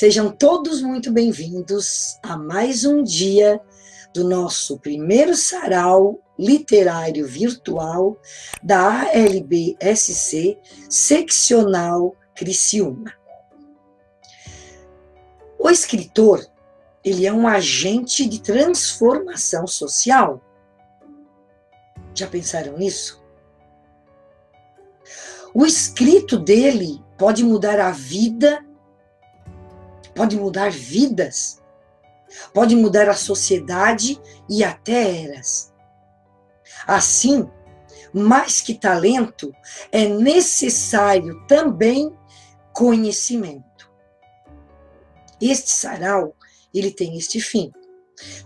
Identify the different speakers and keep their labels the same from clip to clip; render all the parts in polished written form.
Speaker 1: Sejam todos muito bem-vindos a mais um dia do nosso primeiro sarau literário virtual da ALB-SC Seccional Criciúma. O escritor, ele é um agente de transformação social. Já pensaram nisso? O escrito dele pode mudar a vida, pode mudar vidas, pode mudar a sociedade e até eras. Assim, mais que talento, é necessário também conhecimento. Este sarau, ele tem este fim: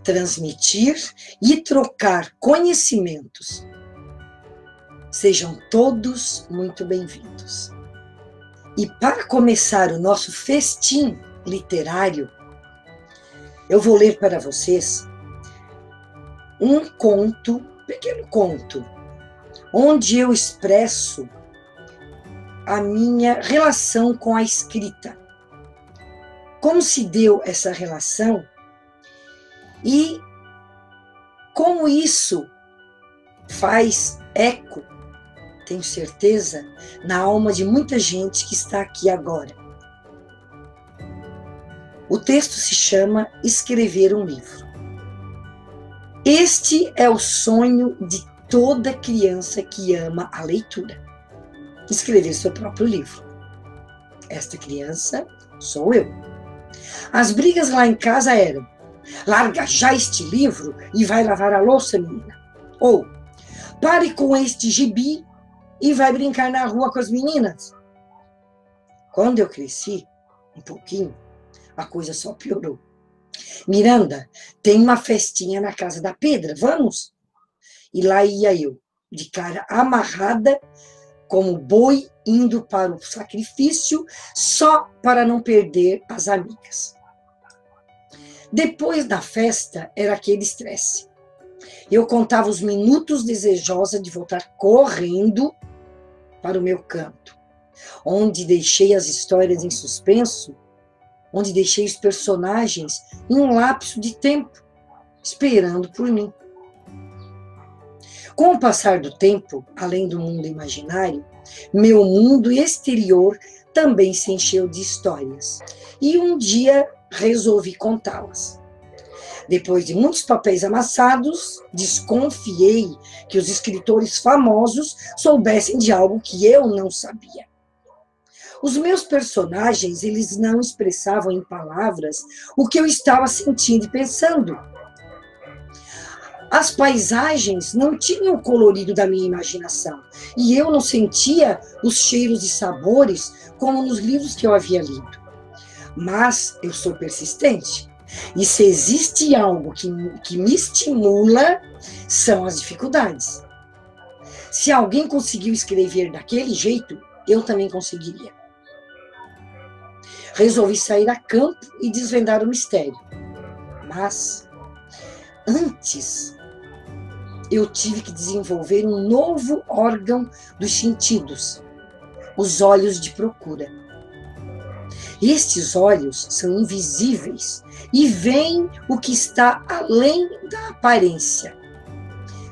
Speaker 1: transmitir e trocar conhecimentos. Sejam todos muito bem-vindos. E para começar o nosso festim literário, eu vou ler para vocês um conto, pequeno conto, onde eu expresso a minha relação com a escrita. Como se deu essa relação e como isso faz eco, tenho certeza, na alma de muita gente que está aqui agora. O texto se chama Escrever um Livro. Este é o sonho de toda criança que ama a leitura: escrever seu próprio livro. Esta criança sou eu. As brigas lá em casa eram: larga já este livro e vai lavar a louça, menina. Ou pare com este gibi e vai brincar na rua com as meninas. Quando eu cresci um pouquinho, a coisa só piorou. Miranda, tem uma festinha na casa da Pedra, vamos? E lá ia eu, de cara amarrada, como boi indo para o sacrifício, só para não perder as amigas. Depois da festa, era aquele estresse. Eu contava os minutos desejosa de voltar correndo para o meu canto, onde deixei as histórias em suspenso, onde deixei os personagens em um lapso de tempo, esperando por mim. Com o passar do tempo, além do mundo imaginário, meu mundo exterior também se encheu de histórias. E um dia resolvi contá-las. Depois de muitos papéis amassados, desconfiei que os escritores famosos soubessem de algo que eu não sabia. Os meus personagens, eles não expressavam em palavras o que eu estava sentindo e pensando. As paisagens não tinham o colorido da minha imaginação, e eu não sentia os cheiros e sabores como nos livros que eu havia lido. Mas eu sou persistente, e se existe algo que me estimula, são as dificuldades. Se alguém conseguiu escrever daquele jeito, eu também conseguiria. Resolvi sair a campo e desvendar o mistério. Mas, antes, eu tive que desenvolver um novo órgão dos sentidos, os olhos de procura. Estes olhos são invisíveis e veem o que está além da aparência.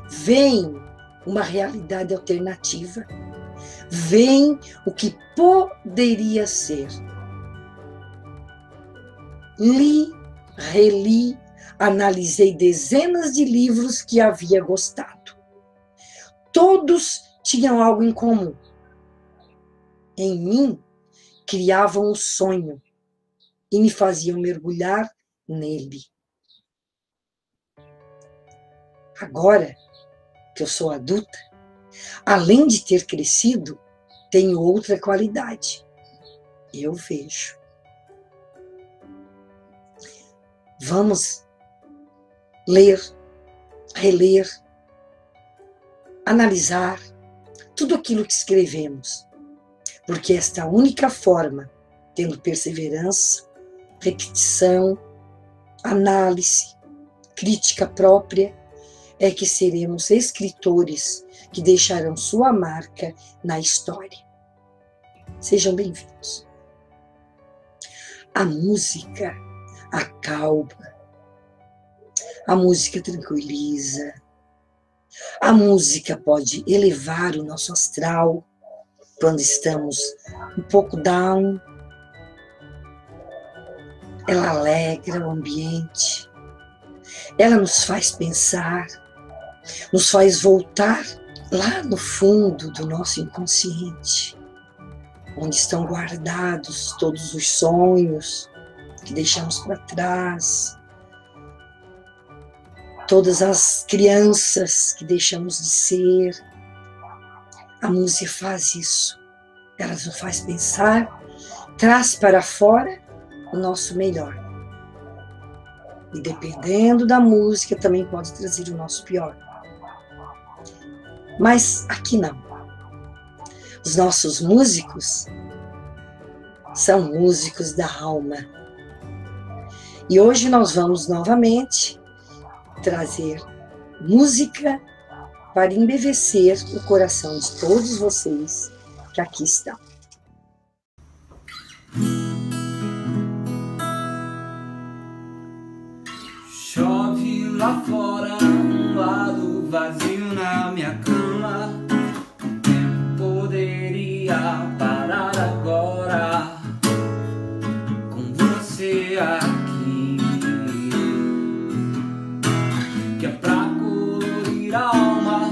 Speaker 1: Veem uma realidade alternativa. Veem o que poderia ser. Li, reli, analisei dezenas de livros que havia gostado. Todos tinham algo em comum. Em mim, criavam um sonho e me faziam mergulhar nele. Agora que eu sou adulta, além de ter crescido, tenho outra qualidade. Eu vejo. Vamos ler, reler, analisar tudo aquilo que escrevemos, porque esta única forma, tendo perseverança, repetição, análise, crítica própria, é que seremos escritores que deixarão sua marca na história. Sejam bem-vindos. A música acalma, a música tranquiliza, a música pode elevar o nosso astral quando estamos um pouco down. Ela alegra o ambiente, ela nos faz pensar, nos faz voltar lá no fundo do nosso inconsciente, onde estão guardados todos os sonhos que deixamos para trás, todas as crianças que deixamos de ser. A música faz isso, ela nos faz pensar, traz para fora o nosso melhor. E dependendo da música, também pode trazer o nosso pior. Mas aqui não. Os nossos músicos são músicos da alma. E hoje nós vamos novamente trazer música para embevecer o coração de todos vocês que aqui estão.
Speaker 2: Chove lá fora, um lado vazio na minha cama. O tempo poderia parar agora, com você aqui, que é pra colorir a alma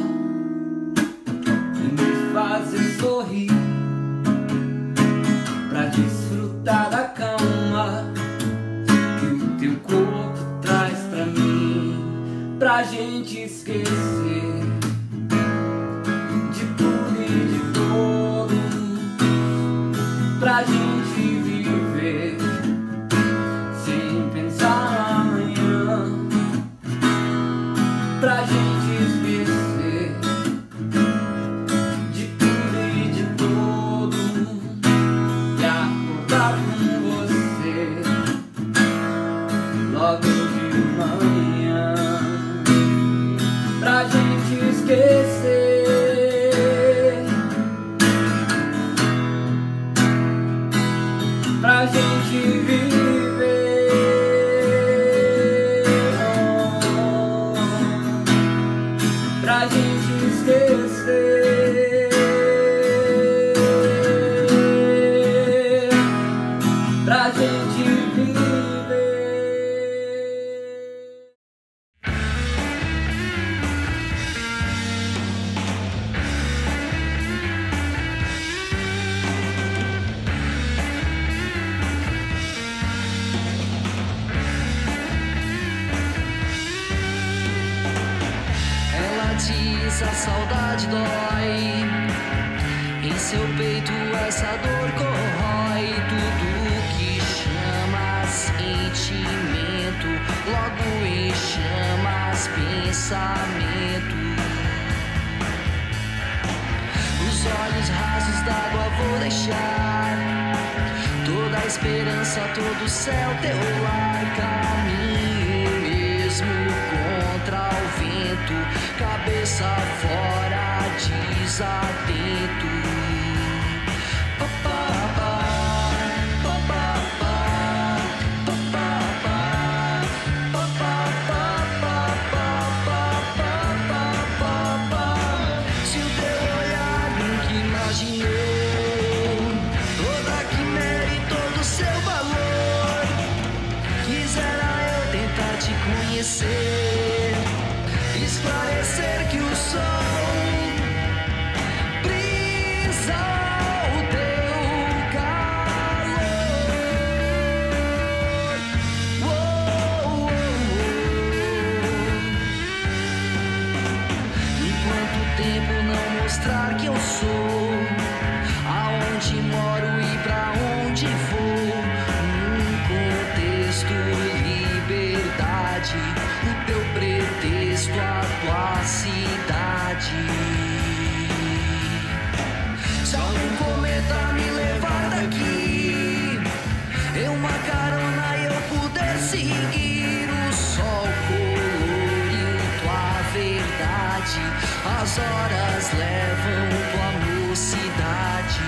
Speaker 2: e me fazer sorrir, pra desfrutar da cama que o teu corpo traz pra mim, pra gente esquecer de tudo e de todo, pra gente viver sem pensar no amanhã, pra gente esquecer de tudo e de todo e acordar com você logo de manhã, pra gente esquecer pra gente viver, pra gente esquecer, pra gente viver.
Speaker 3: Ela diz a saudade dói, em seu peito essa dor corrói. Tudo que chamas sentimento, logo em chamas pensamento. Os olhos rasos d'água vou deixar, toda a esperança, todo o céu, teu lar. Caminho mesmo contra o vento, cabeça fora, desatento. um cometa me levar daqui, eu uma carona e eu puder seguir o sol colorido, a verdade, as horas levam tua mocidade.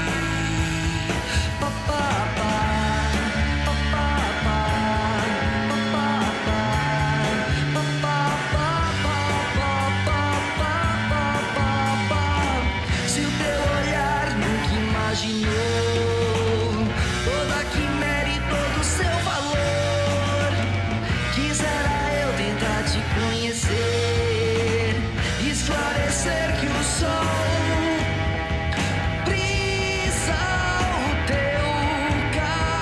Speaker 3: Se o teu olhar nunca imaginou toda a quimera e todo o seu valor, quisera eu tentar te conhecer, esclarecer que o sol brisa o teu calor.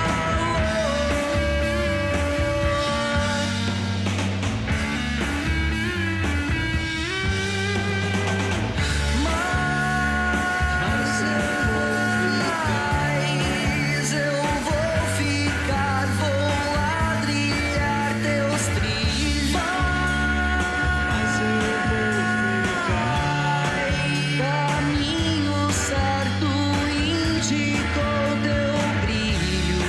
Speaker 3: Mas eu vou ficar, vou ladrilhar teus trilhos. Mas eu vou ficar, caminho certo indicou teu brilho.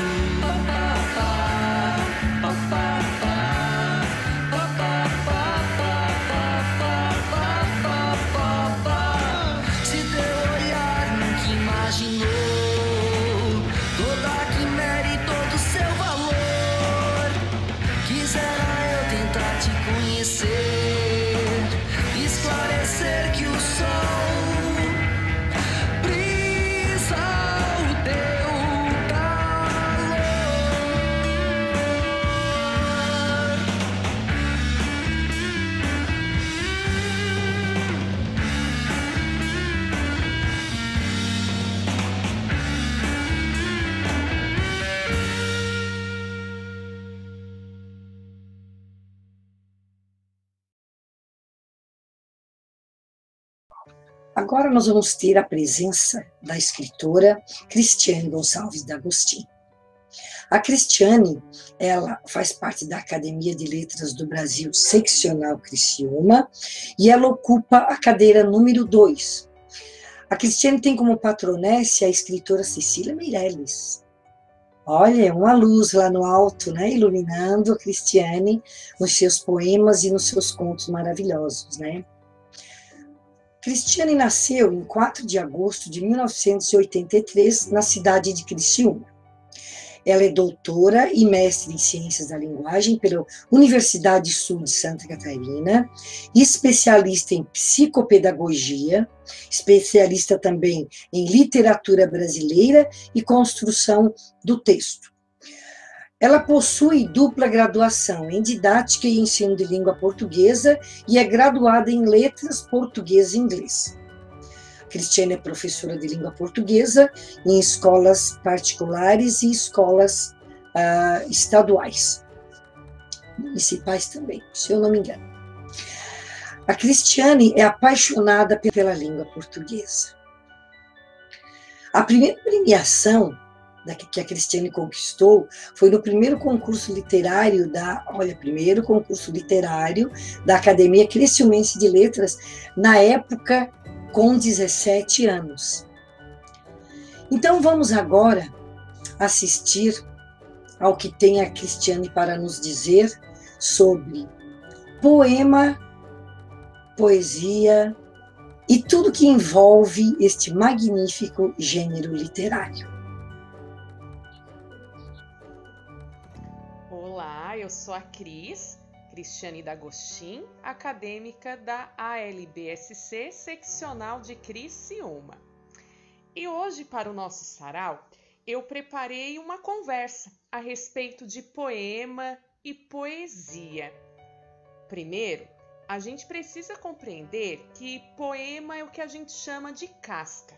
Speaker 3: Se teu olhar nunca imaginou toda a quimera e todo o seu valor, quisera eu tentar te conhecer, esclarecer que o sol brisa o teu calor.
Speaker 1: Agora nós vamos ter a presença da escritora Cristiane Gonçalves D'Agostin. A Cristiane, ela faz parte da Academia de Letras do Brasil, seccional Criciúma, e ela ocupa a cadeira número 2. A Cristiane tem como patronesse a escritora Cecília Meirelles. Olha, uma luz lá no alto, né, iluminando a Cristiane nos seus poemas e nos seus contos maravilhosos, né? Cristiane nasceu em 4 de agosto de 1983, na cidade de Criciúma. Ela é doutora e mestre em Ciências da Linguagem pela Universidade Sul de Santa Catarina, especialista em psicopedagogia, especialista também em literatura brasileira e construção do texto. Ela possui dupla graduação em Didática e Ensino de Língua Portuguesa e é graduada em Letras Português e Inglês. Cristiane é professora de língua portuguesa em escolas particulares e escolas estaduais, municipais também, se eu não me engano. A Cristiane é apaixonada pela língua portuguesa. A primeira premiação que a Cristiane conquistou foi no primeiro concurso literário da Academia Criciumense de Letras, na época com 17 anos. Então vamos agora assistir ao que tem a Cristiane para nos dizer sobre poema, poesia e tudo que envolve este magnífico gênero literário.
Speaker 4: Olá, eu sou a Cristiane D'Agostin, acadêmica da ALBSC seccional de Criciúma. E hoje, para o nosso sarau, eu preparei uma conversa a respeito de poema e poesia. Primeiro, a gente precisa compreender que poema é o que a gente chama de casca.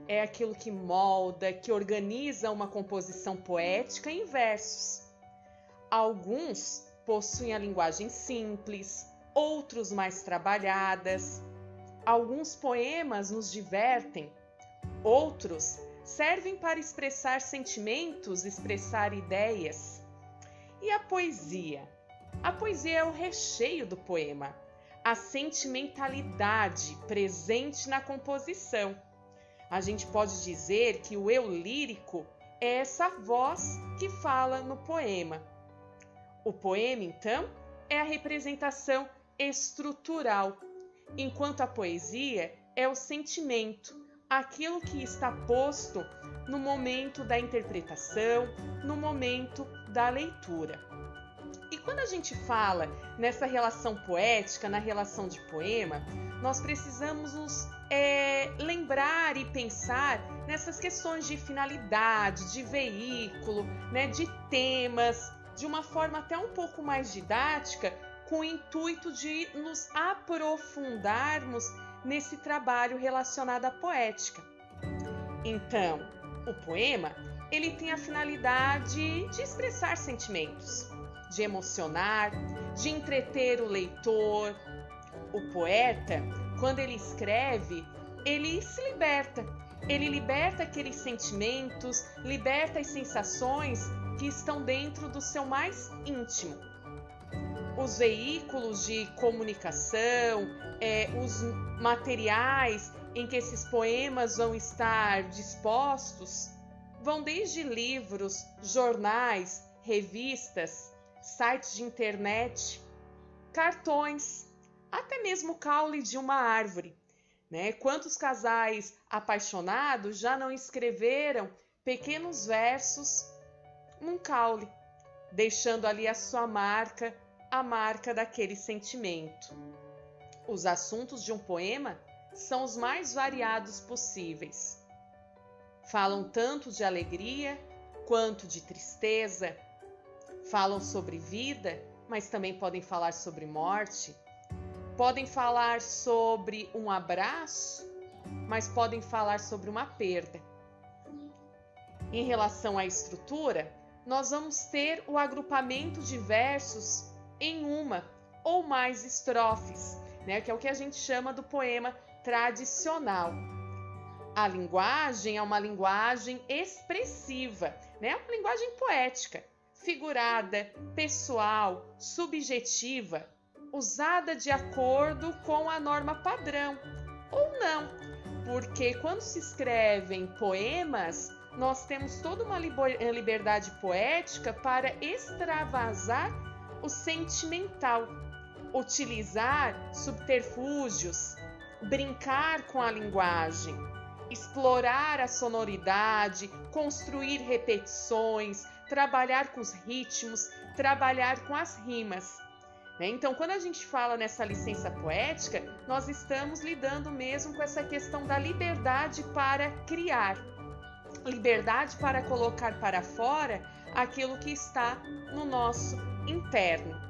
Speaker 4: É aquilo que molda, que organiza uma composição poética em versos. Alguns possuem a linguagem simples, outros mais trabalhadas. Alguns poemas nos divertem, outros servem para expressar sentimentos, expressar ideias. E a poesia? A poesia é o recheio do poema, a sentimentalidade presente na composição. A gente pode dizer que o eu lírico é essa voz que fala no poema. O poema, então, é a representação estrutural, enquanto a poesia é o sentimento, aquilo que está posto no momento da interpretação, no momento da leitura. E quando a gente fala nessa relação poética, na relação de poema, nós precisamos nos lembrar e pensar nessas questões de finalidade, de veículo, né, de temas, de uma forma até um pouco mais didática, com o intuito de nos aprofundarmos nesse trabalho relacionado à poética. Então, o poema, ele tem a finalidade de expressar sentimentos, de emocionar, de entreter o leitor. O poeta, quando ele escreve, ele se liberta. Ele liberta aqueles sentimentos, liberta as sensações que estão dentro do seu mais íntimo. Os veículos de comunicação, os materiais em que esses poemas vão estar dispostos, vão desde livros, jornais, revistas, sites de internet, cartões, até mesmo o caule de uma árvore, né? Quantos casais apaixonados já não escreveram pequenos versos num caule, deixando ali a sua marca, a marca daquele sentimento. Os assuntos de um poema são os mais variados possíveis. Falam tanto de alegria quanto de tristeza. Falam sobre vida, mas também podem falar sobre morte. Podem falar sobre um abraço, mas podem falar sobre uma perda. Em relação à estrutura, nós vamos ter o agrupamento de versos em uma ou mais estrofes, né, que é o que a gente chama do poema tradicional. A linguagem é uma linguagem expressiva, né, uma linguagem poética, figurada, pessoal, subjetiva, usada de acordo com a norma padrão, ou não, porque quando se escrevem poemas, nós temos toda uma liberdade poética para extravasar o sentimental, utilizar subterfúgios, brincar com a linguagem, explorar a sonoridade, construir repetições, trabalhar com os ritmos, trabalhar com as rimas. Então, quando a gente fala nessa licença poética, nós estamos lidando mesmo com essa questão da liberdade para criar, liberdade para colocar para fora aquilo que está no nosso interno.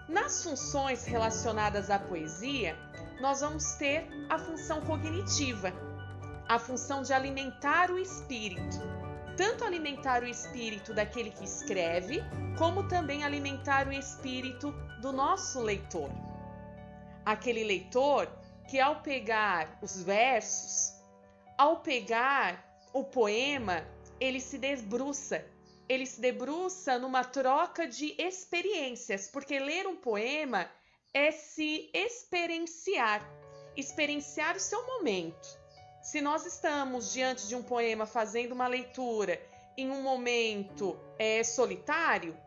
Speaker 4: Nas funções relacionadas à poesia, nós vamos ter a função cognitiva, a função de alimentar o espírito, tanto alimentar o espírito daquele que escreve, como também alimentar o espírito do nosso leitor. Aquele leitor que, ao pegar os versos, ao pegar o poema, ele se debruça numa troca de experiências, porque ler um poema é se experienciar o seu momento. Se nós estamos diante de um poema fazendo uma leitura em um momento solitário,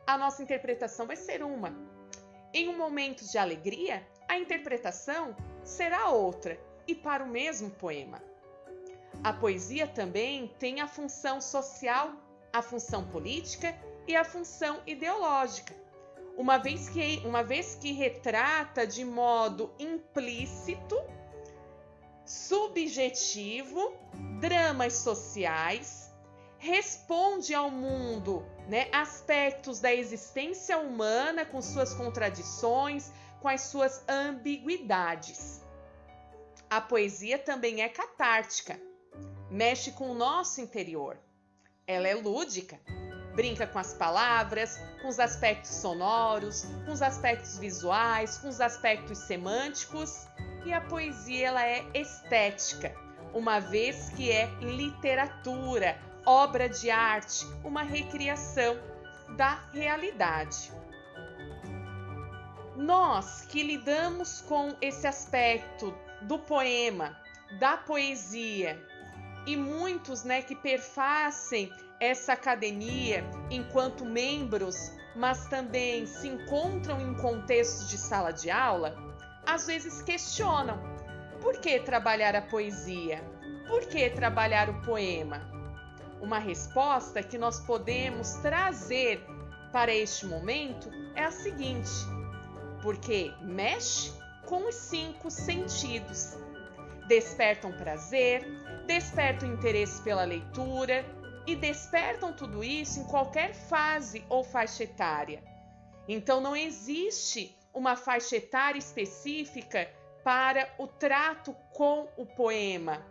Speaker 4: a nossa interpretação vai ser uma. Em um momento de alegria, a interpretação será outra, e para o mesmo poema. A poesia também tem a função social, a função política e a função ideológica, uma vez que retrata de modo implícito, subjetivo, dramas sociais, responde ao mundo, né, aspectos da existência humana com suas contradições, com as suas ambiguidades. A poesia também é catártica, mexe com o nosso interior. Ela é lúdica, brinca com as palavras, com os aspectos sonoros, com os aspectos visuais, com os aspectos semânticos. E a poesia ela é estética, uma vez que é literatura, obra de arte, uma recriação da realidade. Nós que lidamos com esse aspecto do poema, da poesia e muitos, né, que perfazem essa academia enquanto membros, mas também se encontram em contextos de sala de aula, às vezes questionam: por que trabalhar a poesia? Por que trabalhar o poema? Uma resposta que nós podemos trazer para este momento é a seguinte: porque mexe com os 5 sentidos. Despertam prazer, despertam interesse pela leitura e despertam tudo isso em qualquer fase ou faixa etária. Então não existe uma faixa etária específica para o trato com o poema,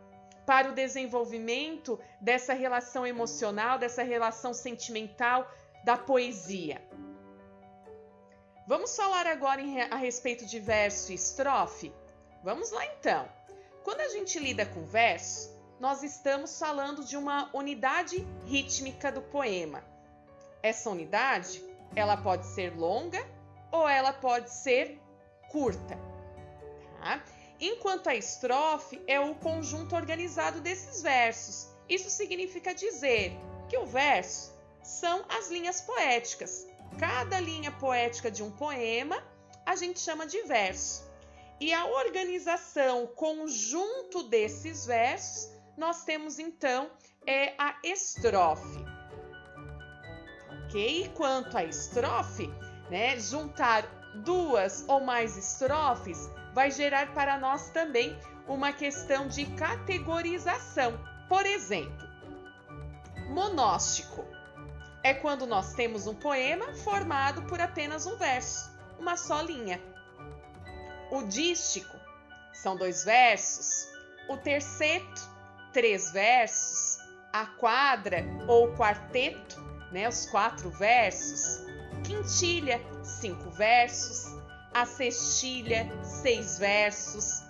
Speaker 4: para o desenvolvimento dessa relação emocional, dessa relação sentimental da poesia. Vamos falar agora a respeito de verso e estrofe? Vamos lá então. Quando a gente lida com verso, nós estamos falando de uma unidade rítmica do poema. Essa unidade, ela pode ser longa ou ela pode ser curta, tá? Enquanto a estrofe é o conjunto organizado desses versos. Isso significa dizer que o verso são as linhas poéticas. Cada linha poética de um poema a gente chama de verso. E a organização, o conjunto desses versos, nós temos então a estrofe. Ok? Quanto à estrofe, né, juntar 2 ou mais estrofes vai gerar para nós também uma questão de categorização. Por exemplo, monóstico é quando nós temos um poema formado por apenas um verso, uma só linha. O dístico são 2 versos, o terceto, 3 versos, a quadra ou quarteto, né, os 4 versos, quintilha, 5 versos, a sextilha, 6 versos,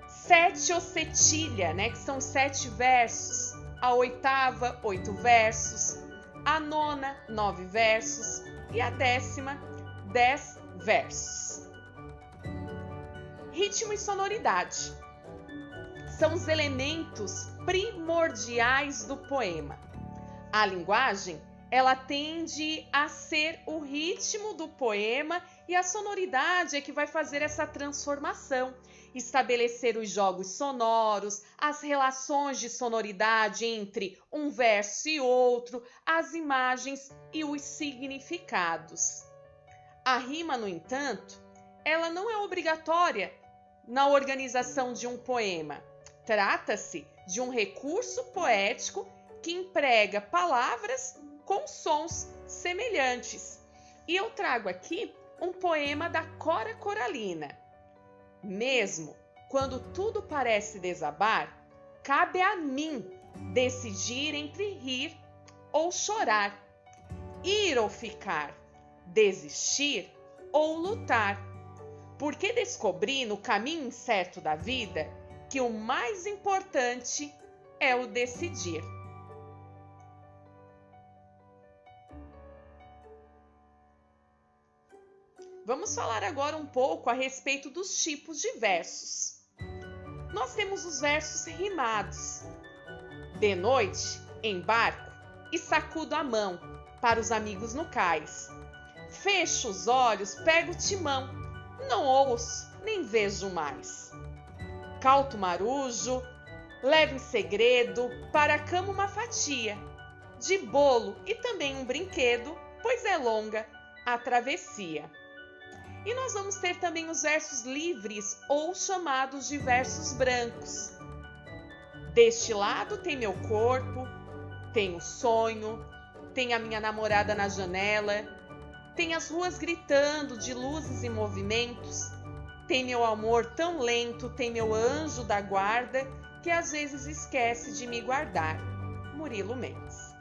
Speaker 4: setiosetilha, né, que são 7 versos, a oitava, 8 versos, a nona, 9 versos e a 10ª, 10 versos. Ritmo e sonoridade são os elementos primordiais do poema. A linguagem, ela tende a ser o ritmo do poema e a sonoridade é que vai fazer essa transformação, estabelecer os jogos sonoros, as relações de sonoridade entre um verso e outro, as imagens e os significados. A rima, no entanto, ela não é obrigatória na organização de um poema. Trata-se de um recurso poético que emprega palavras com sons semelhantes. E eu trago aqui um poema da Cora Coralina. Mesmo quando tudo parece desabar, cabe a mim decidir entre rir ou chorar, ir ou ficar, desistir ou lutar. Porque descobri no caminho incerto da vida que o mais importante é o decidir. Vamos falar agora um pouco a respeito dos tipos de versos. Nós temos os versos rimados. De noite, embarco e sacudo a mão para os amigos no cais. Fecho os olhos, pego o timão, não ouço nem vejo mais. Cauto marujo, levo em segredo para a cama uma fatia de bolo e também um brinquedo, pois é longa a travessia. E nós vamos ter também os versos livres ou chamados de versos brancos. Deste lado tem meu corpo, tem o sonho, tem a minha namorada na janela, tem as ruas gritando de luzes e movimentos, tem meu amor tão lento, tem meu anjo da guarda que às vezes esquece de me guardar. Murilo Mendes.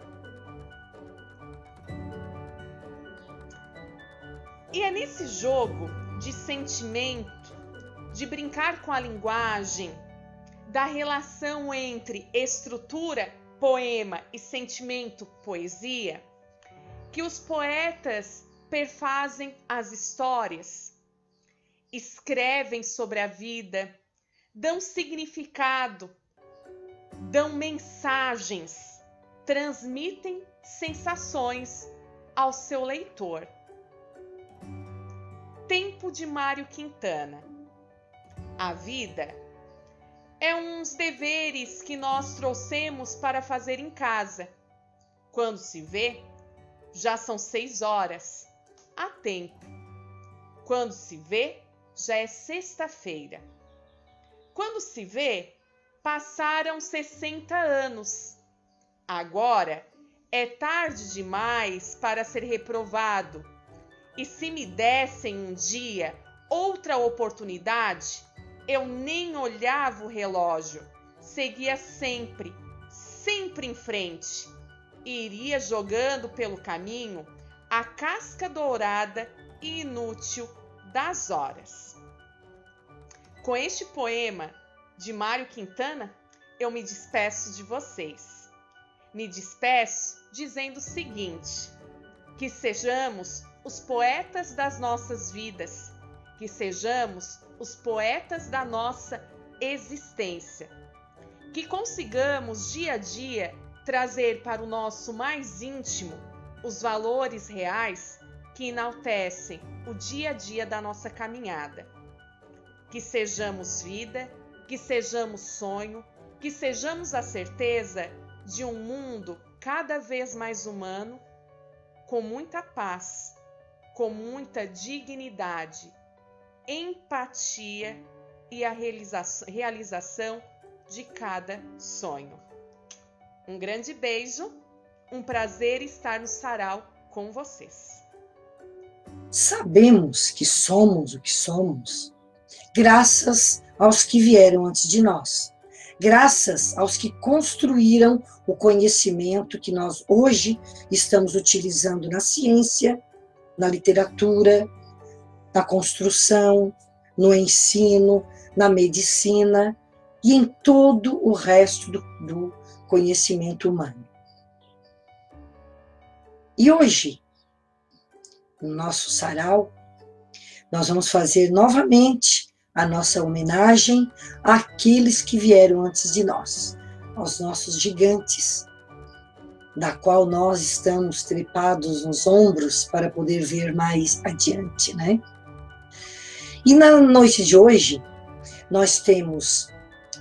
Speaker 4: E é nesse jogo de sentimento, de brincar com a linguagem, da relação entre estrutura, poema e sentimento, poesia, que os poetas perfazem as histórias, escrevem sobre a vida, dão significado, dão mensagens, transmitem sensações ao seu leitor. Tempo de Mário Quintana. A vida é uns deveres que nós trouxemos para fazer em casa. Quando se vê, já são 6 horas. Há tempo. Quando se vê, já é sexta-feira. Quando se vê, passaram 60 anos. Agora é tarde demais para ser reprovado. E se me dessem um dia outra oportunidade, eu nem olhava o relógio. Seguia sempre, sempre em frente. E iria jogando pelo caminho a casca dourada e inútil das horas. Com este poema de Mário Quintana, eu me despeço de vocês. Me despeço dizendo o seguinte: que sejamos os poetas das nossas vidas, que sejamos os poetas da nossa existência, que consigamos dia a dia trazer para o nosso mais íntimo os valores reais que enaltecem o dia a dia da nossa caminhada. Que sejamos vida, que sejamos sonho, que sejamos a certeza de um mundo cada vez mais humano, com muita paz, com muita dignidade, empatia e a realização de cada sonho. Um grande beijo, um prazer estar no sarau com vocês.
Speaker 1: Sabemos que somos o que somos graças aos que vieram antes de nós, graças aos que construíram o conhecimento que nós hoje estamos utilizando na ciência, na literatura, na construção, no ensino, na medicina e em todo o resto do conhecimento humano. E hoje, no nosso sarau, nós vamos fazer novamente a nossa homenagem àqueles que vieram antes de nós, aos nossos gigantes, da qual nós estamos trepados nos ombros para poder ver mais adiante, né? E na noite de hoje, nós temos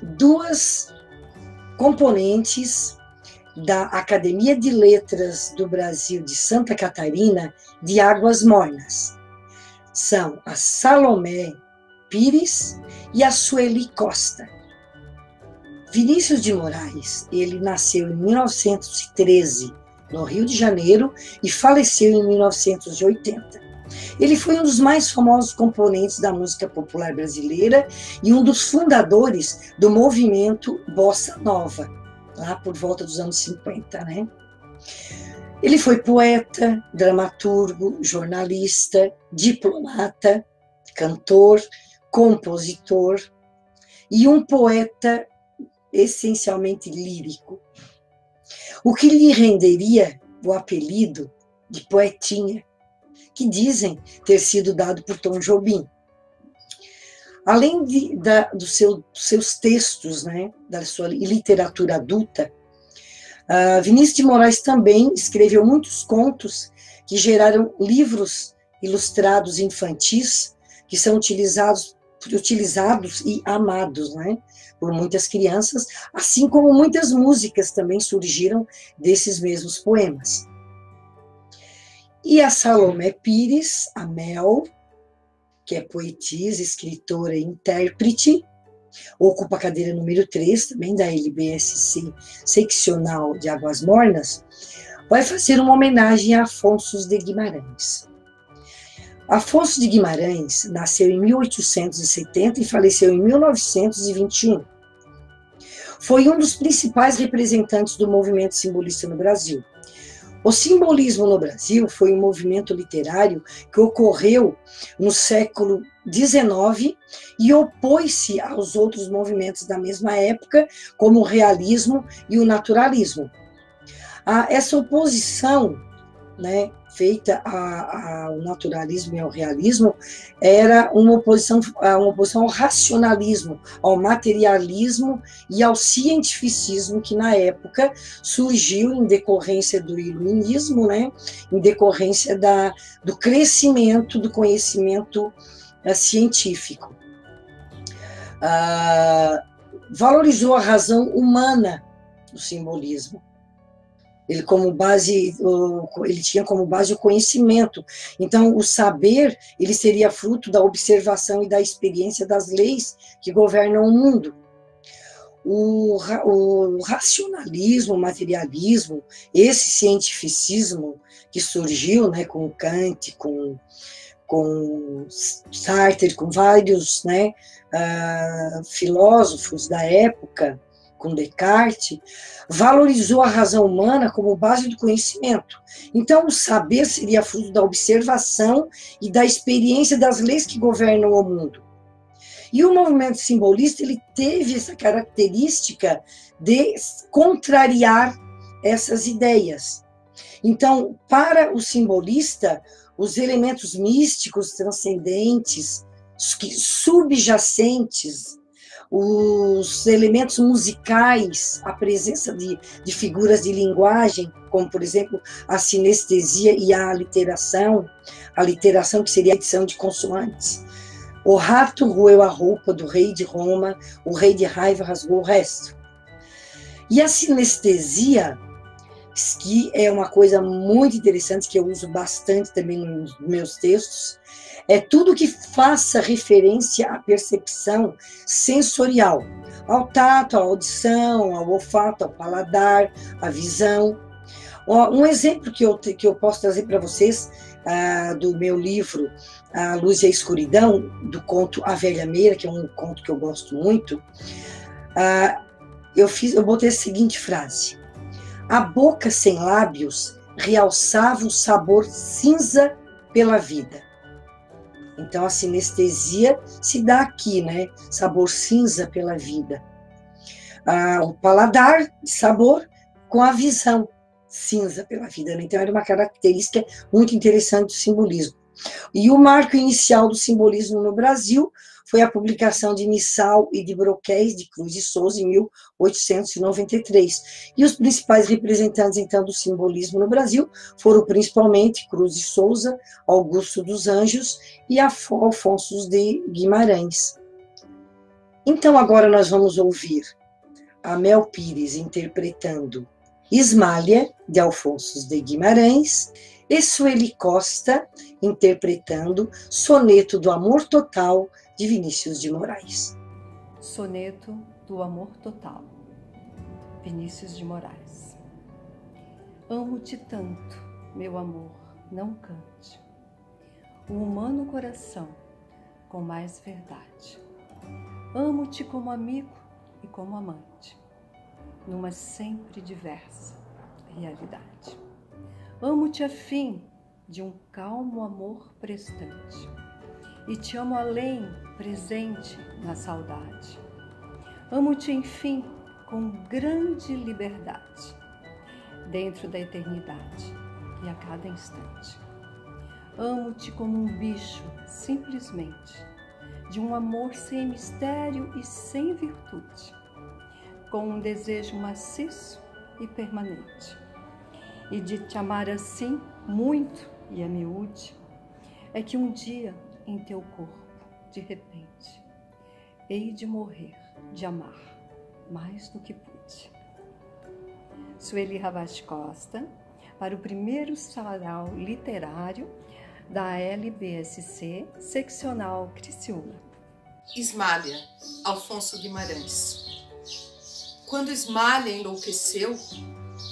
Speaker 1: 2 componentes da Academia de Letras do Brasil de Santa Catarina de Águas Mornas. São a Salomé Pires e a Sueli Costa. Vinícius de Moraes, ele nasceu em 1913, no Rio de Janeiro, e faleceu em 1980. Ele foi um dos mais famosos componentes da música popular brasileira e um dos fundadores do movimento Bossa Nova, lá por volta dos anos 50, né? Ele foi poeta, dramaturgo, jornalista, diplomata, cantor, compositor e um poeta essencialmente lírico, o que lhe renderia o apelido de poetinha, que dizem ter sido dado por Tom Jobim. Além dos seus textos, né, da sua literatura adulta, Vinícius de Moraes também escreveu muitos contos que geraram livros ilustrados infantis que são utilizados e amados, né, por muitas crianças, assim como muitas músicas também surgiram desses mesmos poemas. E a Salomé Pires, a Mel, que é poetisa, escritora e intérprete, ocupa a cadeira número 3, também da LBSC seccional de Águas Mornas, vai fazer uma homenagem a Afonso de Guimarães. Afonso de Guimarães nasceu em 1870 e faleceu em 1921. Foi um dos principais representantes do movimento simbolista no Brasil. O simbolismo no Brasil foi um movimento literário que ocorreu no século XIX e opôs-se aos outros movimentos da mesma época, como o realismo e o naturalismo. Essa oposição, né, feita ao naturalismo e ao realismo era uma oposição ao racionalismo, ao materialismo e ao cientificismo que na época surgiu em decorrência do iluminismo, né? Em decorrência do crescimento do conhecimento científico. Valorizou a razão humana do simbolismo. Ele tinha como base o conhecimento. Então, o saber, ele seria fruto da observação e da experiência das leis que governam o mundo. O racionalismo, o materialismo, esse cientificismo que surgiu, né, com Kant, com Sartre, com vários, né, filósofos da época, com Descartes, valorizou a razão humana como base do conhecimento. Então, o saber seria fruto da observação e da experiência das leis que governam o mundo. E o movimento simbolista, ele teve essa característica de contrariar essas ideias. Então, para o simbolista, os elementos místicos, transcendentes, subjacentes, os elementos musicais, a presença de figuras de linguagem, como, por exemplo, a sinestesia e a literação que seria a adição de consoantes. O rato roeu a roupa do rei de Roma, o rei de raiva rasgou o resto. E a sinestesia, que é uma coisa muito interessante, que eu uso bastante também nos meus textos, é tudo que faça referência à percepção sensorial, ao tato, à audição, ao olfato, ao paladar, à visão. Um exemplo que eu posso trazer para vocês do meu livro A Luz e a Escuridão, do conto A Velha Meira, que é um conto que eu gosto muito, eu botei a seguinte frase: a boca sem lábios realçava o sabor cinza pela vida. Então, a sinestesia se dá aqui, né? Sabor cinza pela vida. O paladar de sabor com a visão cinza pela vida, né? Então, era uma característica muito interessante do simbolismo. E o marco inicial do simbolismo no Brasil foi a publicação de Missal e de Broquéis, de Cruz de Souza, em 1893. E os principais representantes, então, do simbolismo no Brasil foram principalmente Cruz de Souza, Augusto dos Anjos e Afonso de Guimarães. Então, agora nós vamos ouvir a Mel Pires interpretando Ismália, de Afonso de Guimarães, e Sueli Costa interpretando Soneto do Amor Total, de Vinícius de Moraes.
Speaker 5: Soneto do Amor Total, Vinícius de Moraes. Amo-te tanto, meu amor, não cante o humano coração com mais verdade. Amo-te como amigo e como amante, numa sempre diversa realidade. Amo-te a fim de um calmo amor prestante, e te amo além, presente na saudade. Amo-te, enfim, com grande liberdade, dentro da eternidade e a cada instante. Amo-te como um bicho, simplesmente, de um amor sem mistério e sem virtude, com um desejo maciço e permanente. E de te amar assim, muito e a miúde, é que um dia em teu corpo, de repente, hei de morrer de amar mais do que pude. Sueli Ravaz Costa, para o primeiro sarau literário da LBSC, seccional Criciúma.
Speaker 6: Ismália, Afonso Guimarães. Quando Ismália enlouqueceu,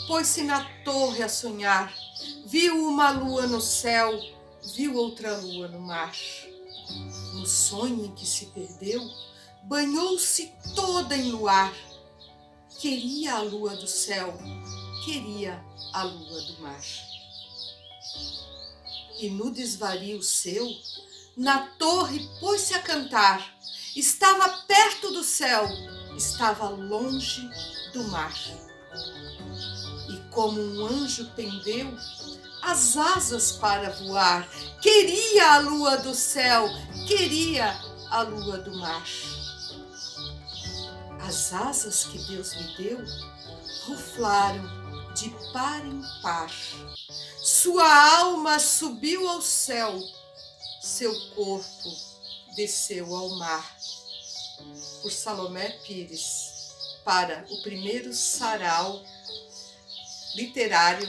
Speaker 6: pôs-se na torre a sonhar, viu uma lua no céu, viu outra lua no mar. No sonho em que se perdeu, banhou-se toda em luar. Queria a lua do céu, queria a lua do mar. E no desvario seu, na torre pôs-se a cantar. Estava perto do céu, estava longe do mar. E como um anjo pendeu, as asas para voar. Queria a lua do céu, queria a lua do mar. As asas que Deus me deu ruflaram de par em par. Sua alma subiu ao céu, seu corpo desceu ao mar. Por Salomé Pires, para o primeiro sarau literário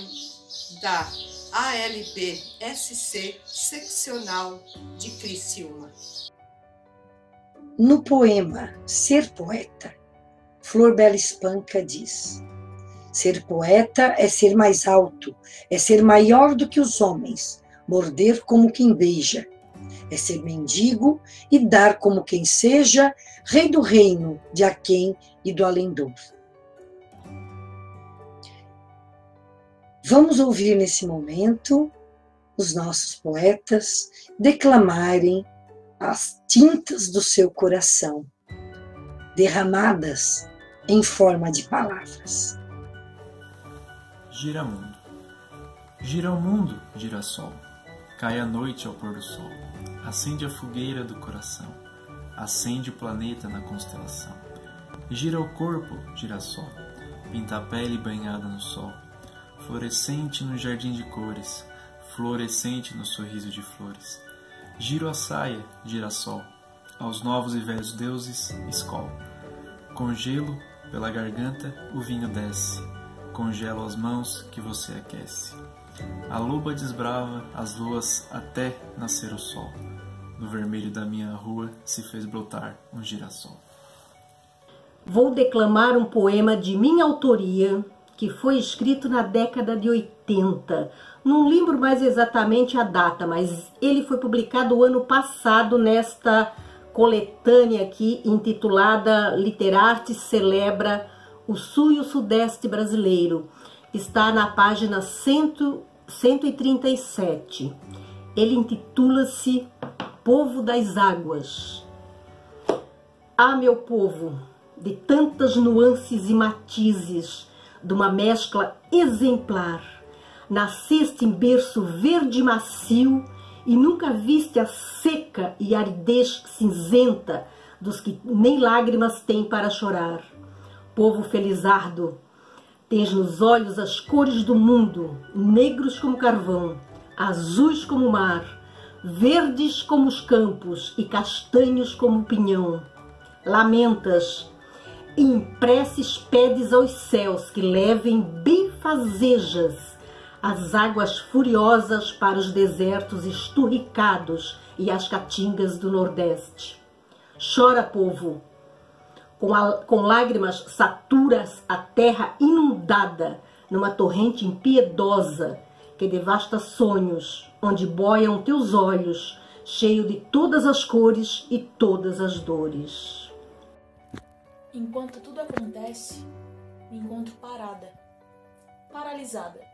Speaker 6: da ALB-SC seccional de Criciúma.
Speaker 1: No poema Ser Poeta, Flor Bela Espanca diz: ser poeta é ser mais alto, é ser maior do que os homens, morder como quem beija, é ser mendigo e dar como quem seja, rei do reino de aquém e do além-dor. Vamos ouvir nesse momento os nossos poetas declamarem as tintas do seu coração, derramadas em forma de palavras.
Speaker 7: Giramundo. Gira o mundo, girassol. Cai a noite ao pôr do sol. Acende a fogueira do coração. Acende o planeta na constelação. Gira o corpo, girassol. Pinta a pele banhada no sol. Florescente no jardim de cores. Florescente no sorriso de flores. Giro a saia, girassol. Aos novos e velhos deuses, escol. Congelo pela garganta, o vinho desce. Congelo as mãos que você aquece. A loba desbrava as luas até nascer o sol. No vermelho da minha rua se fez brotar um girassol.
Speaker 8: Vou declamar um poema de minha autoria, que foi escrito na década de 80. Não lembro mais exatamente a data, mas ele foi publicado o ano passado nesta coletânea aqui, intitulada Literarte Celebra o Sul e o Sudeste Brasileiro. Está na página 137. Ele intitula-se Povo das Águas. Ah, meu povo, de tantas nuances e matizes, de uma mescla exemplar, nasceste em berço verde macio e nunca viste a seca e aridez cinzenta dos que nem lágrimas têm para chorar. Povo felizardo, tens nos olhos as cores do mundo, negros como carvão, azuis como o mar, verdes como os campos e castanhos como o pinhão. Lamentas, e em preces pedes aos céus que levem benfazejas as águas furiosas para os desertos esturricados e as caatingas do Nordeste. Chora, povo, com lágrimas saturas a terra inundada numa torrente impiedosa que devasta sonhos, onde boiam teus olhos, cheio de todas as cores e todas as dores.
Speaker 9: Enquanto tudo acontece, me encontro parada, paralisada.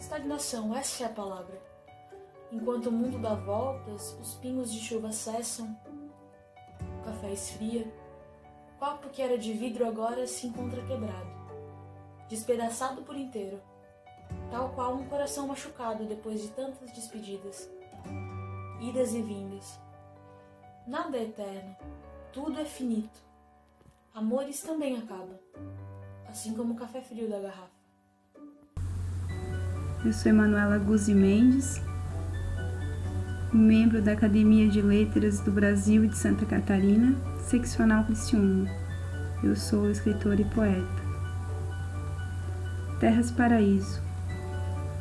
Speaker 9: Estagnação, essa é a palavra. Enquanto o mundo dá voltas, os pingos de chuva cessam, o café esfria, o copo que era de vidro agora se encontra quebrado, despedaçado por inteiro, tal qual um coração machucado depois de tantas despedidas, idas e vindas. Nada é eterno, tudo é finito. Amores também acabam, assim como o café frio da garrafa.
Speaker 10: Eu sou Emanuela Guzzi Mendes, membro da Academia de Letras do Brasil e de Santa Catarina, seccional Criciúma. Eu sou escritora e poeta. Terras Paraíso.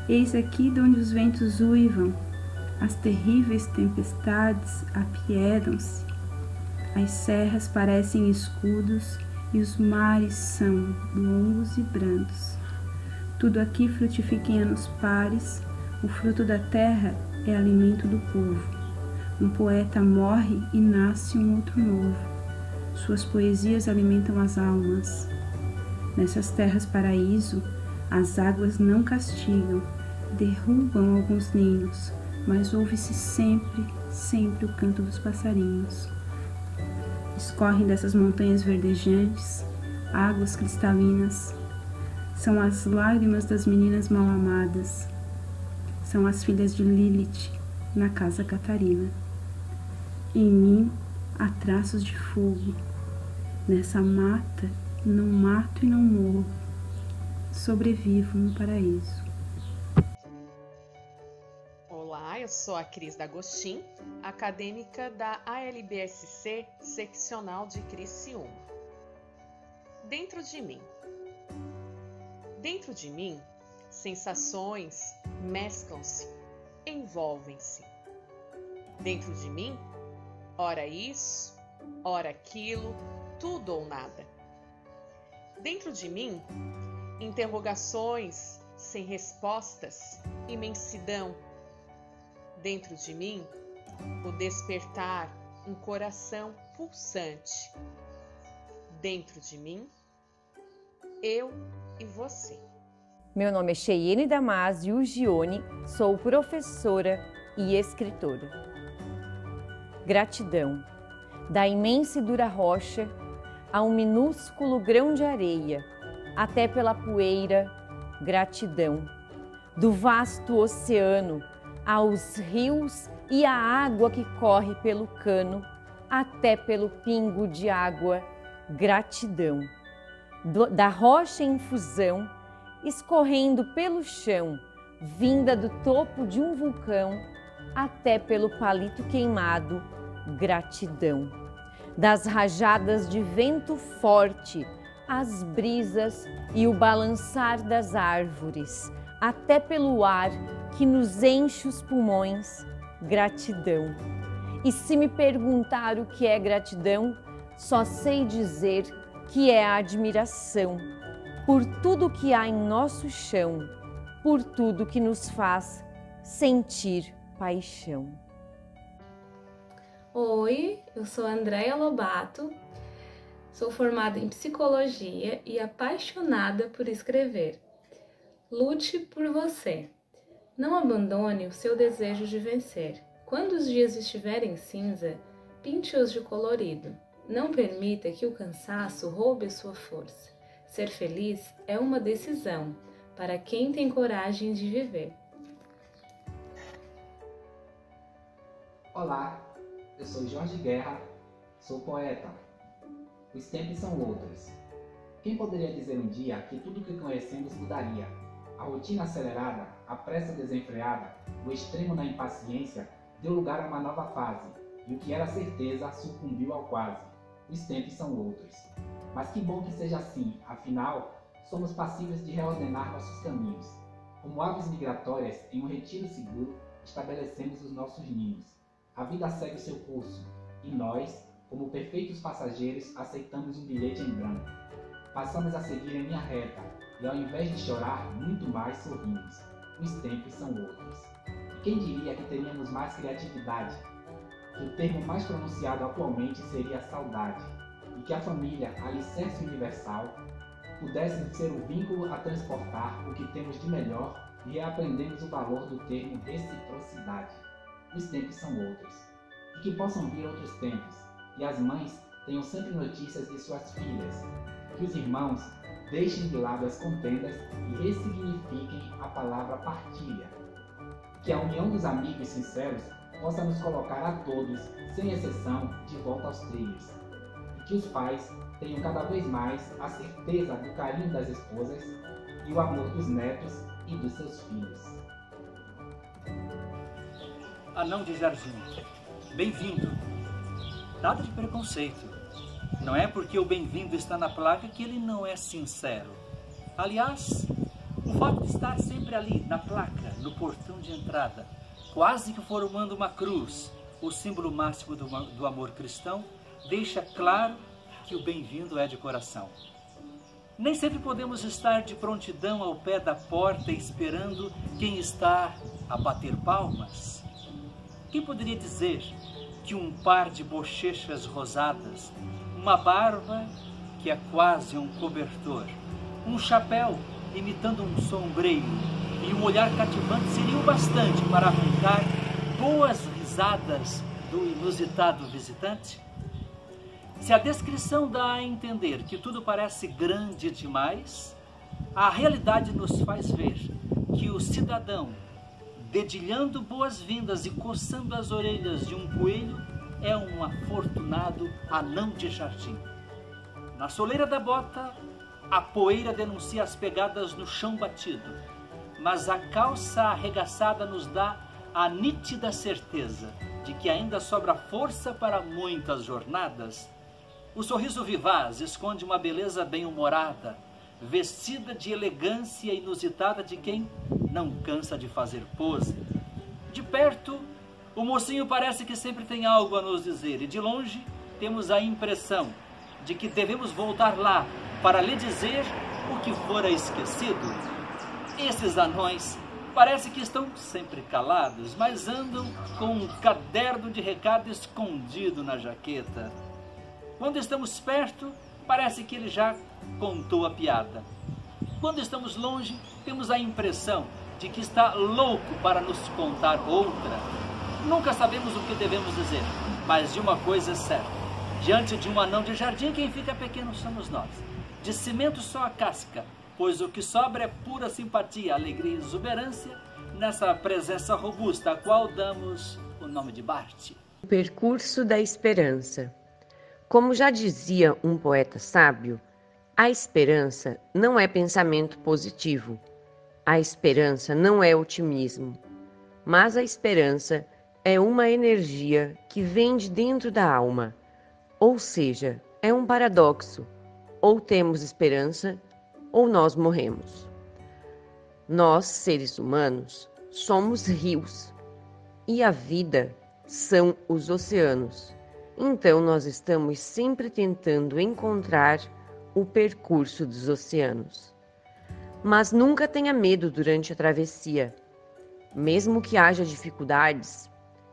Speaker 10: Eis aqui de onde os ventos uivam, as terríveis tempestades apiedam-se, as serras parecem escudos e os mares são longos e brandos. Tudo aqui frutifica em anos pares, o fruto da terra é alimento do povo. Um poeta morre e nasce um outro novo. Suas poesias alimentam as almas. Nessas terras paraíso, as águas não castigam, derrubam alguns ninhos, mas ouve-se sempre, sempre o canto dos passarinhos. Escorrem dessas montanhas verdejantes, águas cristalinas, são as lágrimas das meninas mal amadas. são as filhas de Lilith na casa Catarina. Em mim há traços de fogo. Nessa mata não mato e não morro. Sobrevivo no paraíso.
Speaker 4: Olá, eu sou a Cris D'Agostin, acadêmica da ALBSC seccional de Criciúma. Dentro de mim. Dentro de mim, sensações mesclam-se, envolvem-se. Dentro de mim, ora isso, ora aquilo, tudo ou nada. Dentro de mim, interrogações sem respostas, imensidão. Dentro de mim, o despertar, um coração pulsante. Dentro de mim, eu e você.
Speaker 11: Meu nome é Cheyenne Damasio Gione, sou professora e escritora. Gratidão, da imensa e dura rocha a um minúsculo grão de areia, até pela poeira, gratidão. Do vasto oceano aos rios e a água que corre pelo cano, até pelo pingo de água, gratidão. Da rocha em fusão, escorrendo pelo chão, vinda do topo de um vulcão, até pelo palito queimado, gratidão. Das rajadas de vento forte, as brisas e o balançar das árvores, até pelo ar que nos enche os pulmões, gratidão. E se me perguntar o que é gratidão, só sei dizer que é a admiração por tudo que há em nosso chão, por tudo que nos faz sentir paixão.
Speaker 12: Oi, eu sou Andréia Lobato, sou formada em psicologia e apaixonada por escrever. Lute por você. Não abandone o seu desejo de vencer. Quando os dias estiverem cinza, pinte-os de colorido. Não permita que o cansaço roube a sua força. Ser feliz é uma decisão para quem tem coragem de viver.
Speaker 13: Olá, eu sou Jorge Guerra, sou poeta. Os tempos são outros. Quem poderia dizer um dia que tudo que conhecemos mudaria? A rotina acelerada, a pressa desenfreada, o extremo na impaciência deu lugar a uma nova fase, e o que era certeza sucumbiu ao quase. Os tempos são outros. Mas que bom que seja assim, afinal, somos passíveis de reordenar nossos caminhos. Como aves migratórias, em um retiro seguro, estabelecemos os nossos ninhos. A vida segue o seu curso, e nós, como perfeitos passageiros, aceitamos um bilhete em branco. Passamos a seguir em linha reta, e ao invés de chorar, muito mais sorrimos. Os tempos são outros. E quem diria que teríamos mais criatividade? Que o termo mais pronunciado atualmente seria saudade, e que a família, alicerce universal, pudesse ser o vínculo a transportar o que temos de melhor e reaprendemos o valor do termo reciprocidade. Os tempos são outros. E que possam vir outros tempos, e as mães tenham sempre notícias de suas filhas. Que os irmãos deixem de lado as contendas e ressignifiquem a palavra partilha. Que a união dos amigos sinceros possa nos colocar a todos, sem exceção, de volta aos trilhos. E que os pais tenham cada vez mais a certeza do carinho das esposas e o amor dos netos e dos seus filhos.
Speaker 14: Anão de Jardim, bem-vindo. Nada de preconceito. Não é porque o bem-vindo está na placa que ele não é sincero. Aliás, o fato de estar sempre ali, na placa, no portão de entrada, quase que formando uma cruz, o símbolo máximo do amor cristão, deixa claro que o bem-vindo é de coração. Nem sempre podemos estar de prontidão ao pé da porta esperando quem está a bater palmas. Quem poderia dizer que um par de bochechas rosadas, uma barba que é quase um cobertor, um chapéu imitando um sombreiro e um olhar cativante seriam bastante para arrancar boas risadas do inusitado visitante? Se a descrição dá a entender que tudo parece grande demais, a realidade nos faz ver que o cidadão dedilhando boas-vindas e coçando as orelhas de um coelho, é um afortunado anão de jardim. Na soleira da bota, a poeira denuncia as pegadas no chão batido, mas a calça arregaçada nos dá a nítida certeza de que ainda sobra força para muitas jornadas. O sorriso vivaz esconde uma beleza bem-humorada, vestida de elegância inusitada de quem não cansa de fazer pose. De perto, o mocinho parece que sempre tem algo a nos dizer, e de longe temos a impressão de que devemos voltar lá para lhe dizer o que fora esquecido. Esses anões parece que estão sempre calados, mas andam com um caderno de recado escondido na jaqueta. Quando estamos perto, parece que ele já contou a piada. Quando estamos longe, temos a impressão de que está louco para nos contar outra. Nunca sabemos o que devemos dizer, mas de uma coisa é certa: diante de um anão de jardim, quem fica pequeno somos nós. De cimento só a casca, pois o que sobra é pura simpatia, alegria e exuberância nessa presença robusta, a qual damos o nome de Bart.
Speaker 15: O percurso da esperança. Como já dizia um poeta sábio, a esperança não é pensamento positivo. A esperança não é otimismo. Mas a esperança é uma energia que vem de dentro da alma. Ou seja, é um paradoxo. Ou temos esperança, ou nós morremos. Nós, seres humanos, somos rios. E a vida são os oceanos. Então nós estamos sempre tentando encontrar o percurso dos oceanos. Mas nunca tenha medo durante a travessia. Mesmo que haja dificuldades,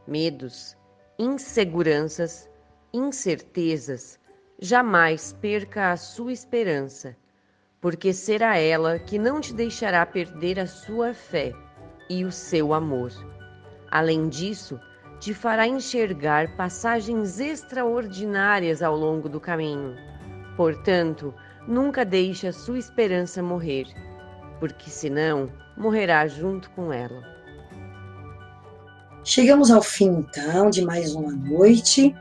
Speaker 15: medos, inseguranças, incertezas, jamais perca a sua esperança, porque será ela que não te deixará perder a sua fé e o seu amor. Além disso, te fará enxergar passagens extraordinárias ao longo do caminho. Portanto, nunca deixe a sua esperança morrer, porque senão morrerá junto com ela.
Speaker 1: Chegamos ao fim, então, de mais uma noite.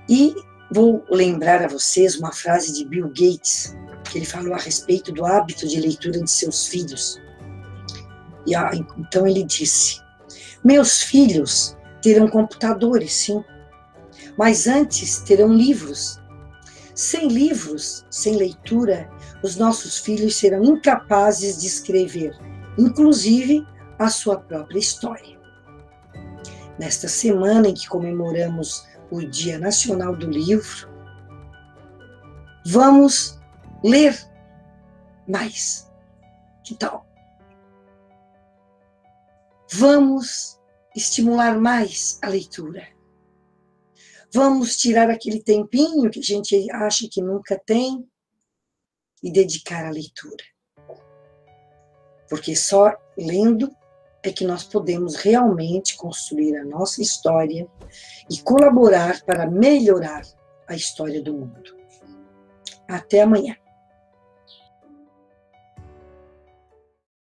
Speaker 1: E vou lembrar a vocês uma frase de Bill Gates, que ele falou a respeito do hábito de leitura de seus filhos. E então ele disse: meus filhos terão computadores, sim, mas antes terão livros. Sem livros, sem leitura, os nossos filhos serão incapazes de escrever, inclusive a sua própria história. Nesta semana em que comemoramos o Dia Nacional do Livro, vamos ler mais. Que tal? Vamos estimular mais a leitura. Vamos tirar aquele tempinho que a gente acha que nunca tem e dedicar à leitura. Porque só lendo é que nós podemos realmente construir a nossa história e colaborar para melhorar a história do mundo. Até amanhã.